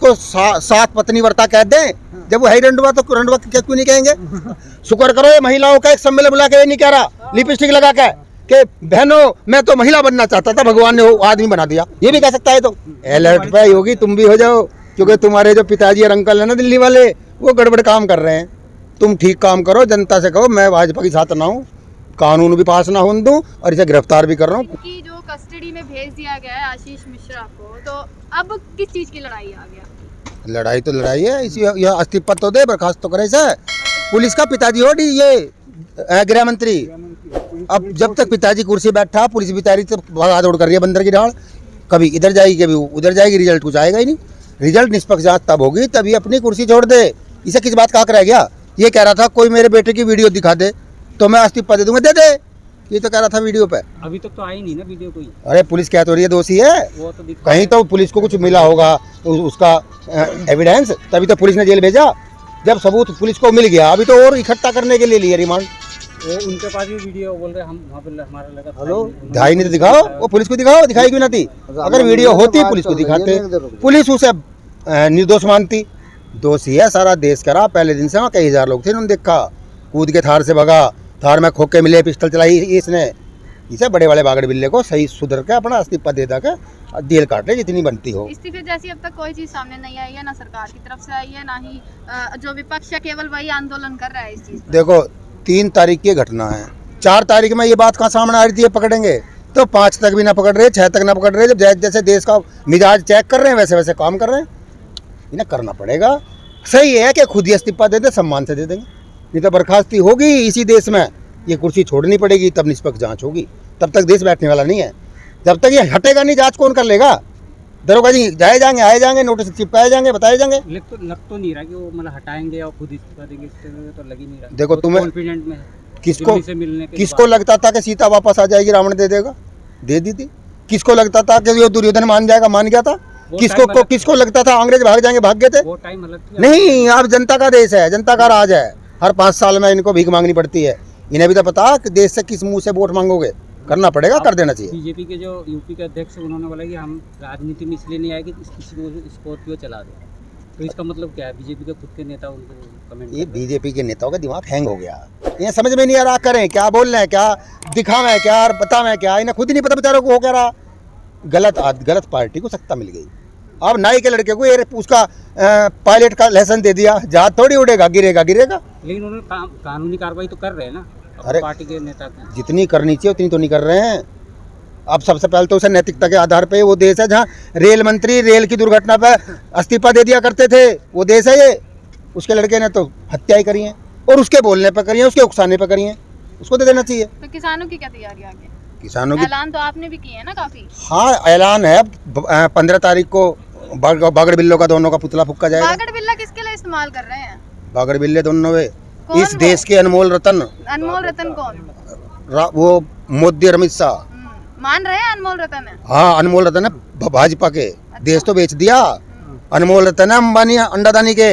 को सात पत्नी व्रता कह दें, जब वो है रंडवा तो रंडवा क्या क्यों नहीं कहेंगे। शुक्र करो ये महिलाओं का एक सम्मेलन बुला के ये नहीं कह रहा लिपस्टिक लगा के कि बहनों मैं तो महिला बनना चाहता था, भगवान ने आदमी बना दिया, ये भी कह सकता है। तो अलर्ट पे होगी, तुम भी हो जाओ, क्योंकि तुम्हारे जो पिताजी और अंकल है ना दिल्ली वाले, वो गड़बड़ काम कर रहे हैं। तुम ठीक काम करो, जनता से कहो मैं भाजपा के साथ ना हूँ, कानून भी पास ना होने दूं और इसे गिरफ्तार भी कर रहा हूँ। कि जो कस्टडी में भेज दिया गया है आशीष मिश्रा को, तो अब किस चीज की लड़ाई आ गया? लड़ाई तो लड़ाई है, इसी यह इस्तीफा तो दे, बर्खास्त तो करे सर। पुलिस का पिताजी हो ये गृह मंत्री, अब जब तक पिताजी कुर्सी बैठा पुलिस बेचारी तो भागा दौड़ कर रही है बंदर की ढाल, कभी इधर जाएगी कभी उधर जाएगी, रिजल्ट कुछ आएगा ही नहीं। रिजल्ट निष्पक्ष जांच तब होगी तब ये अपनी कुर्सी छोड़ दे। इसे किस बात का हक रह गया? ये कह रहा था कोई मेरे बेटे की वीडियो दिखा दे तो मैं इस्तीफा दे दूंगा, दे दे, ये तो कह रहा था वीडियो पे। अभी तक तो आई नहीं ना वीडियो कोई। अरे पुलिस क्या तो रही है, दोषी है वो तो कहीं तो पुलिस को कुछ मिला होगा उसका एविडेंस, तभी तो पुलिस ने जेल भेजा। जब सबूत पुलिस को मिल गया, अभी तो और इकट्ठा करने के लिए लिए रिमांड। वो उनके पास भी वीडियो बोल रहे हम वहाँ पे हमारा लगा। हेलो ढाई नहीं तो दिखाओ, वो पुलिस को दिखाओ, दिखाई क्यों ना थी? अगर वीडियो होती पुलिस को दिखाते, पुलिस उसे निर्दोष मानती। दोषी है सारा देश करा, पहले दिन से वहाँ कई हजार लोग थे, उन्होंने देखा, कूद के थार से भगा, थार में खोके मिले, पिस्टल चलाई इसने। इसे बड़े वाले बागड़ बिल्ले को सही सुधर के अपना इस्तीफा दे देकर जेल काट ले जितनी बनती हो। इस्तीफे जैसी अब तक कोई चीज सामने नहीं आई है, ना सरकार की तरफ से आई है, ना ही जो विपक्ष है केवल वही आंदोलन कर रहा है इस चीज। देखो 3 तारीख की घटना है, 4 तारीख में ये बात कहाँ सामने आ रही थी पकड़ेंगे, तो 5 तक भी ना पकड़ रहे, 6 तक ना पकड़ रहे। जब जैसे देश का मिजाज चेक कर रहे हैं वैसे वैसे काम कर रहे हैं, इन्हें करना पड़ेगा। सही है कि खुद ही इस्तीफा दे दे, सम्मान से दे देंगे, नहीं तो बर्खास्ती होगी इसी देश में, ये कुर्सी छोड़नी पड़ेगी, तब निष्पक्ष जांच होगी, तब तक देश बैठने वाला नहीं है। जब तक ये हटेगा नहीं जांच कौन कर लेगा? दरोगा जी जाए जाएंगे, आए जाएंगे, नोटिस चिपकाए जाएंगे, बताए जाएंगे। लग तो नहीं रहा कि वो मतलब हटाएंगे और खुद इस्तीफा देंगे, तो लग ही नहीं रहा। देखो तुम्हें कॉन्फिडेंट में किसको लगता था कि सीता वापस आ जाएगी, रावण दे देगा, दे दी थी। किसको लगता था कि ये दुर्योधन मान जाएगा, मान गया था। किसको लगता था अंग्रेज भाग जाएंगे, भाग गए थे। वो टाइम अलग नहीं, अब जनता का देश है, जनता का राज है, हर 5 साल में इनको भीख मांगनी पड़ती है। इन्हें भी तो पता कि देश से किस मुंह से वोट मांगोगे, करना पड़ेगा, कर देना चाहिए। बीजेपी के जो यूपी के अध्यक्ष उन्होंने बोला कि हम राजनीति में इसलिए नहीं आए कि किसी को स्कॉर्पियो चला दे, तो इसका मतलब क्या है? बीजेपी के खुद के नेता उनको कमेंट, ये बीजेपी के नेताओं का दिमाग हैंग हो गया, इन्हें समझ में नहीं आ रहा करें क्या, बोल रहे हैं क्या, दिखावें क्या, बतावें क्या, इन्हें खुद ही नहीं पता बेचारों को हो क्या रहा। गलत पार्टी को सत्ता मिल गई। अब नाई के लड़के को उसका पायलट का लाइसेंस दे दिया, जहाज थोड़ी उड़ेगा, गिरेगा। लेकिन उन्होंने कानूनी कार्रवाई तो कर रहे हैं ना। अरे पार्टी के नेता जितनी करनी चाहिए उतनी तो नहीं कर रहे हैं। अब सबसे पहले तो उसे नैतिकता के आधार पे, वो देश है जहाँ रेल मंत्री रेल की दुर्घटना पर इस्तीफा दे दिया करते थे, वो देश है ये। उसके लड़के ने तो हत्याएं करी हैं, और उसके बोलने पर करी हैं, उसके उकसाने पर करी हैं, उसको दे देना चाहिए। तो किसानों की क्या तैयारी आगे? किसानों की ऐलान तो आपने भी किए है ना काफी। हाँ ऐलान है, 15 तारीख को बागड़ बिल्लो का दोनों का पुतला फूका जाएगा। बागड़ बिल्ला किसके लिए इस्तेमाल कर रहे हैं? बागड़ बिल्ले दोनों वे इस देश के अनमोल रतन। अनमोल रतन कौन? वो मोदी और अमित शाह मान रहे हैं अनमोल रतन है। हाँ अनमोल रतन है भाजपा के। अच्छा। देश तो बेच दिया, अनमोल रतन है अंबानी अंडादानी के,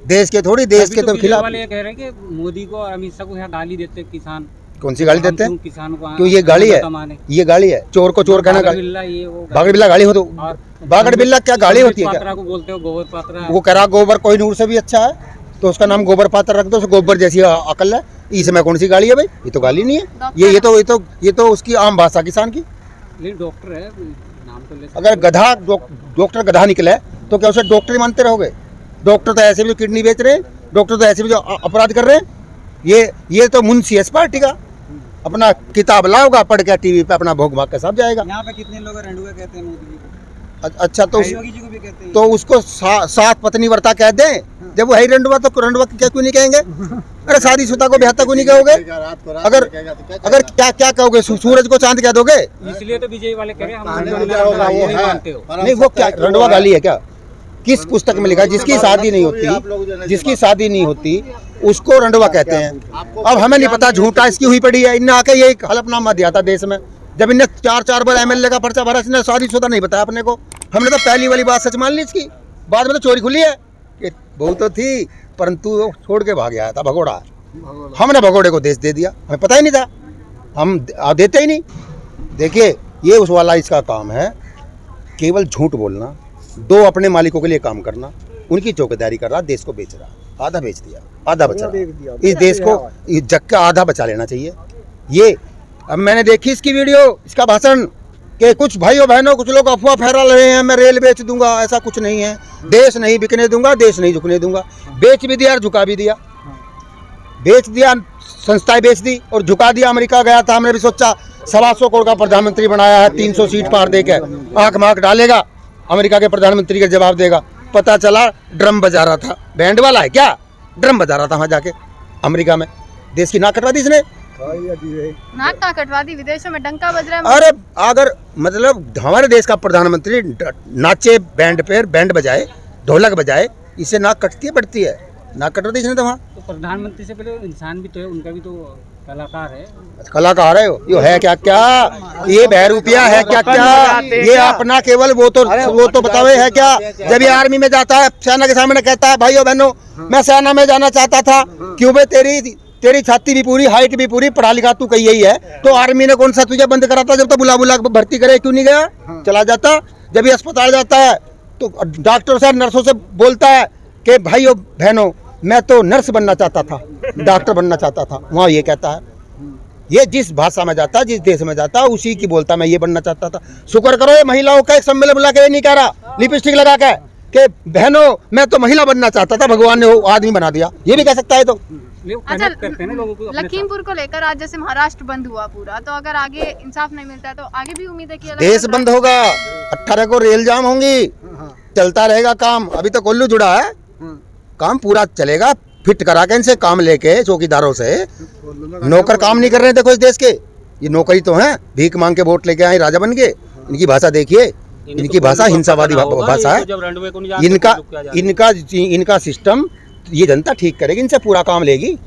देश के थोड़ी, देश के तो खिलाफ। वाले कह रहे हैं कि मोदी को और अमित शाह को यहाँ गाली देते किसान। कौन सी गाली देते हैं? किसान को क्यों? ये गाली है, ये गाली है, चोर को चोर कहना गाली। बागड़ बिल्ला गाली हो तो बागड़ बिल्ला क्या गाली होती है क्या? को बोलते हो गोबर पात्रा, वो कह रहा गोबर कोई नूर से भी अच्छा है, तो उसका नाम गोबर पात्र रख दो, गोबर जैसी अकल है, इसमें कौन सी गाली है भाई? ये तो गाली नहीं है, ये तो उसकी आम भाषा किसान की। लेकिन डॉक्टर है, नाम तो ले। अगर गधा डॉक्टर गधा निकले तो क्या उसे डॉक्टर ही मानते रहोगे? डॉक्टर तो ऐसे भी जो किडनी बेच रहे हैं, डॉक्टर तो ऐसे भी जो अपराध कर रहे हैं। ये तो मुंशी है इस पार्टी का, अपना किताब लाओगा, पढ़ के टीवी पे अपना भोग भाग के सब जाएगा। यहाँ पे कितने लोग रेंडुआ कहते हैं मोदी जी को? अच्छा तो योगी जी को भी कहते हैं। तो उसको 7 पत्नी व्रता कह दें, जब वो है रंडवा तो रंडवा क्या क्यों नहीं कहेंगे? अरे शादीशुदा को बेहतर क्यों नहीं कहोगे? अगर क्या कहोगे? सूरज को चांद कह दोगे? इसलिए तो बीजेपी वाले कह रहे हैं हम नहीं, वो क्या रंडवा गाली है क्या? किस पुस्तक में लिखा है? जिसकी शादी नहीं होती उसको रंडवा कहते हैं। अब हमें नहीं पता, झूठा इसकी हुई पड़ी है, इनने आके ये हलफनामा दिया था देश में, जब इनने 4 बार एमएलए का पर्चा भरा, इसने शादीशुदा नहीं बताया अपने को। हमने तो पहली वाली बात सच मान ली इसकी, बाद में तो चोरी खुली है। बहू तो थी परंतु वो छोड़ के भाग गया था, भगोड़ा। हमने भगोड़े को देश दे दिया, हमें पता ही नहीं था, हम देते ही नहीं। देखिए ये उस वाला इसका काम है, केवल झूठ बोलना, 2 अपने मालिकों के लिए काम करना, उनकी चौकीदारी कर रहा, देश को बेच रहा, आधा बेच दिया, आधा बचा रहा। इस देश को इस जग का आधा बचा लेना चाहिए। ये अब मैंने देखी इसकी वीडियो, इसका भाषण कि कुछ भाइयों बहनों कुछ लोग अफवाह फैला रहे हैं मैं रेल बेच दूंगा, ऐसा कुछ नहीं है। देश नहीं बिकने दूंगा, देश नहीं झुकने दूंगा। बेच भी दिया और झुका भी दिया, बेच दिया, संस्थाएं बेच दी और झुका दिया। अमेरिका गया था, हमने भी सोचा 125 करोड़ का प्रधानमंत्री बनाया है, 300 सीट पार देके आंख मांख डालेगा, अमेरिका के प्रधानमंत्री का जवाब देगा। पता चला ड्रम बजा रहा था, बैंड वाला है क्या, ड्रम बजा रहा था वहाँ जाके अमेरिका में। देश की नाक कटवा दी इसने, नाक ना कटवा दी, विदेशों में डंका बज रहा है। अरे अगर मतलब हमारे देश का प्रधानमंत्री नाचे बैंड पे, बैंड बजाए, ढोलक बजाए, इससे नाक कटती है बढ़ती है, नाक कटवा दी इसने तो वहाँ। तो प्रधानमंत्री से पहले इंसान भी तो है, उनका भी तो कलाकार है। कलाकार है यो है क्या क्या, ये बहरूपिया है क्या क्या, ये अपना केवल वो तो बतावे है क्या। जब ये आर्मी में जाता है, सेना के सामने कहता है भाइयों बहनों मैं सेना में जाना चाहता था, क्यों बे तेरी छाती भी पूरी, हाइट भी पूरी, पढ़ा लिखा तू कही यही है, तो आर्मी ने कौन सा तुझे बंद करा था? जब तो बुला भर्ती करे, क्यों नहीं गया, चला जाता। जब ये अस्पताल जाता है तो डॉक्टर से नर्सों से बोलता है कि भाइयों बहनों मैं तो नर्स बनना चाहता था, डॉक्टर बनना चाहता था, वहाँ ये कहता है। ये जिस भाषा में जाता, जिस देश में जाता, उसी की बोलता मैं ये बनना चाहता था। शुक्र करो ये महिलाओं का एक सम्मेलन बुला के नहीं कह रहा लिपस्टिक लगा के कि बहनों मैं तो महिला बनना चाहता था, भगवान ने आदमी बना दिया, ये भी कह सकता है। तो अच्छा, लखीमपुर को लेकर आज जैसे महाराष्ट्र बंद हुआ पूरा, तो अगर आगे इंसाफ नहीं मिलता है तो आगे भी उम्मीद है कि देश बंद होगा। 18 को रेल जाम होंगी, चलता रहेगा काम। अभी तो कोल्लू जुड़ा है, काम पूरा चलेगा, फिट करा के इनसे काम लेके चौकीदारों से। नौकर काम नहीं कर रहे देखो इस देश के, ये नौकरी तो है, भीख मांग के वोट लेके आए, राजा बन गए। इनकी भाषा देखिए, इनकी भाषा हिंसावादी भाषा है। इनका सिस्टम ये जनता ठीक करेगी, इनसे पूरा काम लेगी।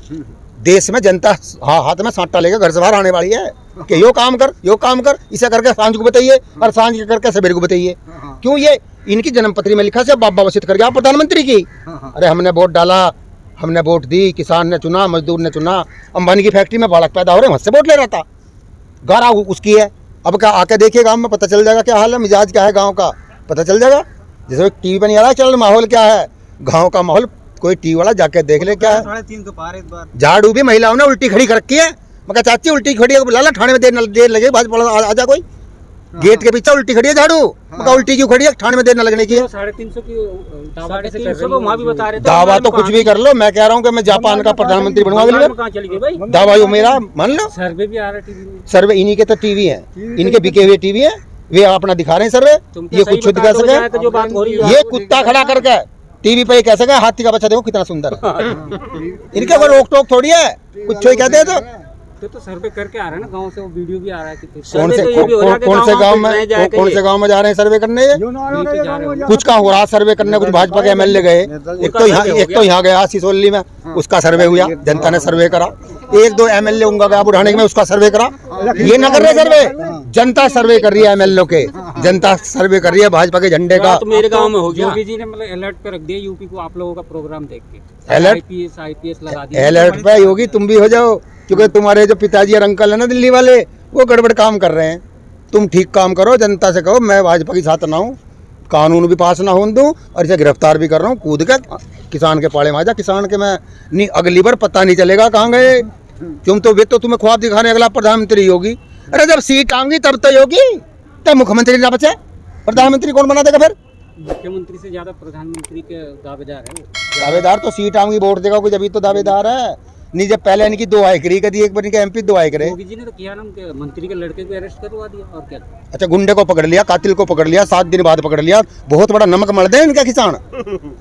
देश में जनता हाथ में सांटा लेकर घर से बाहर आने वाली है कि यो काम कर, यो काम कर, इसे करके सांझ को बताइए और सांझ के करके सवेरे को बताइए। क्यों ये इनकी जन्मपत्री में लिखा से बाबा वसित कर गया प्रधानमंत्री की। अरे हमने वोट डाला, हमने वोट दी, किसान ने चुना, मजदूर ने चुना। अंबानी की फैक्ट्री में बालक पैदा हो रहे हैं, वहाँ से वोट ले रहा था, गारा उसकी है। अब क्या आके देखिए गाँव में, पता चल जाएगा क्या हाल है, मिजाज क्या है गाँव का, पता चल जाएगा। जैसे टीवी पर नहीं आ रहा चल माहौल क्या है गाँव का, माहौल कोई टीवी वाला जाके देख ले क्या है। 3.5 तो पार इस बार झाड़ू भी महिलाओं ने उल्टी खड़ी कर रखी है। मैं कहा चाची उल्टी खड़ी है, बुला ला, थाने में देर लगे, आजा कोई गेट के पीछे उल्टी खड़ी है झाड़ू। मैं उल्टी क्यों खड़ी है, थाने में देर न लगने की। 350 की दावा कैसे कर रहे हो, वहाँ भी बता रहे थे। दावा तो कुछ भी कर लो, मैं कह रहा हूँ कि मैं जापान का प्रधानमंत्री बनूंगा अगली बार। दावा यो मेरा मान लो। सर्वे भी आ रहा है टीवी में, सर्वे इन्हीं के तो टीवी है, इनके बिके हुए टीवी है, वे अपना दिखा रहे हैं सर्वे। ये कुछ खुद कह सके, ये कुत्ता खड़ा करके टीवी पे कह सके हाथी का बच्चा देखो कितना सुंदर है। इनके कोई रोक टोक थोड़ी है, कुछ ही कहते हैं। तो सर्वे करके आ रहा है ना गांव से, वो वीडियो भी आ रहा है कि कौन से गांव में जा रहे हैं सर्वे करने? कुछ का हो रहा सर्वे करने, कुछ भाजपा के एमएलए गए, एक तो यहाँ गया सिसोली में, उसका सर्वे हुआ, जनता ने सर्वे करा। 1-2 एमएलए उनका गया बुढ़ाने में, उसका सर्वे करा। ये ना कर रहे सर्वे, जनता सर्वे कर रही है एमएलए के, जनता सर्वे कर रही है भाजपा के झंडे का। तो मेरे गाँव में हो गया। योगी जी ने मतलब अलर्ट पे रख दिया यूपी को, आप लोगों का प्रोग्राम देख के आईपीएस लगा दिया। अलर्ट पे योगी तुम भी हो जाओ, क्योंकि तुम्हारे जो पिताजी और अंकल है ना दिल्ली वाले, वो गड़बड़ काम कर रहे हैं। तुम ठीक काम करो, जनता से कहो मैं भाजपा के साथ ना हूँ, कानून भी पास ना होने दूँ, और इसे गिरफ्तार भी कर रहा हूँ कूद के। किसान के पाले में आ जा, किसान के मैं नहीं, अगली बार पता नहीं चलेगा कहाँ गए तुम। तो वे तो तुम्हें ख्वाब दिखाने अगला प्रधानमंत्री होगी। अरे जब सीट आऊंगी तब तो योगी, तब मुख्यमंत्री ना बचे, प्रधानमंत्री कौन बना देगा फिर? मुख्यमंत्री से ज्यादा प्रधानमंत्री के दावेदार है। दावेदार तो सीट आऊंगी वोट देगा कोई, जब तो दावेदार है नहीं। जब पहले इनकी 2 आय करी कदी, एक बार इनके एमपी 2 आय करे। योगी जी ने तो किया ना, मंत्री के लड़के को अरेस्ट करवा दिया और क्या। अच्छा, गुंडे को पकड़ लिया, कातिल को पकड़ लिया, 7 दिन बाद पकड़ लिया। बहुत बड़ा नमक मल दे इनका किसान,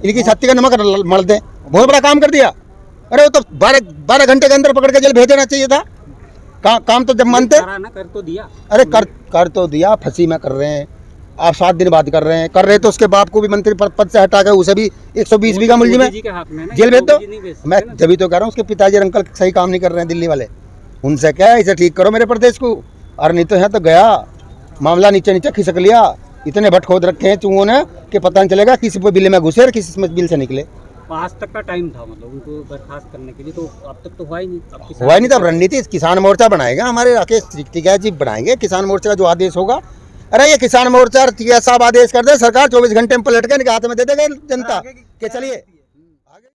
इनकी छाती का नमक मल दे, बहुत बड़ा काम कर दिया। अरे वो तो 12 घंटे के अंदर पकड़ के जेल भेज देना चाहिए था। काम तो जब मानते कर तो दिया। अरे कर तो दिया, फंसी में कर रहे हैं आप, 7 दिन बाद कर रहे हैं तो उसके बाप को भी मंत्री पद से हटा कर उसे भी 120 बीघा मुलजिम है, जेल भेज दो। मैं जब तो कह रहा हूँ उसके पिताजी और अंकल सही काम नहीं कर रहे हैं दिल्ली वाले, उनसे क्या है इसे ठीक करो मेरे प्रदेश को। और नहीं तो यहाँ तो गया मामला नीचे खिसक लिया, इतने भट खोद रखे हैं चूहों ने कि पता नहीं चलेगा किसी पे बिल में घुसे और किसी में बिल से निकले। 5 तक का टाइम था मतलब उनको बर्खास्त करने के लिए, तो अब तक तो हुआ ही नहीं। तो रणनीति किसान मोर्चा बनाएगा, हमारे राकेश टिकैत जी बनाएंगे किसान मोर्चा का जो आदेश होगा। अरे ये किसान मोर्चा साहब आदेश कर दे, सरकार 24 घंटे में पलट के इनके हाथ में दे देगा जनता कि चलिए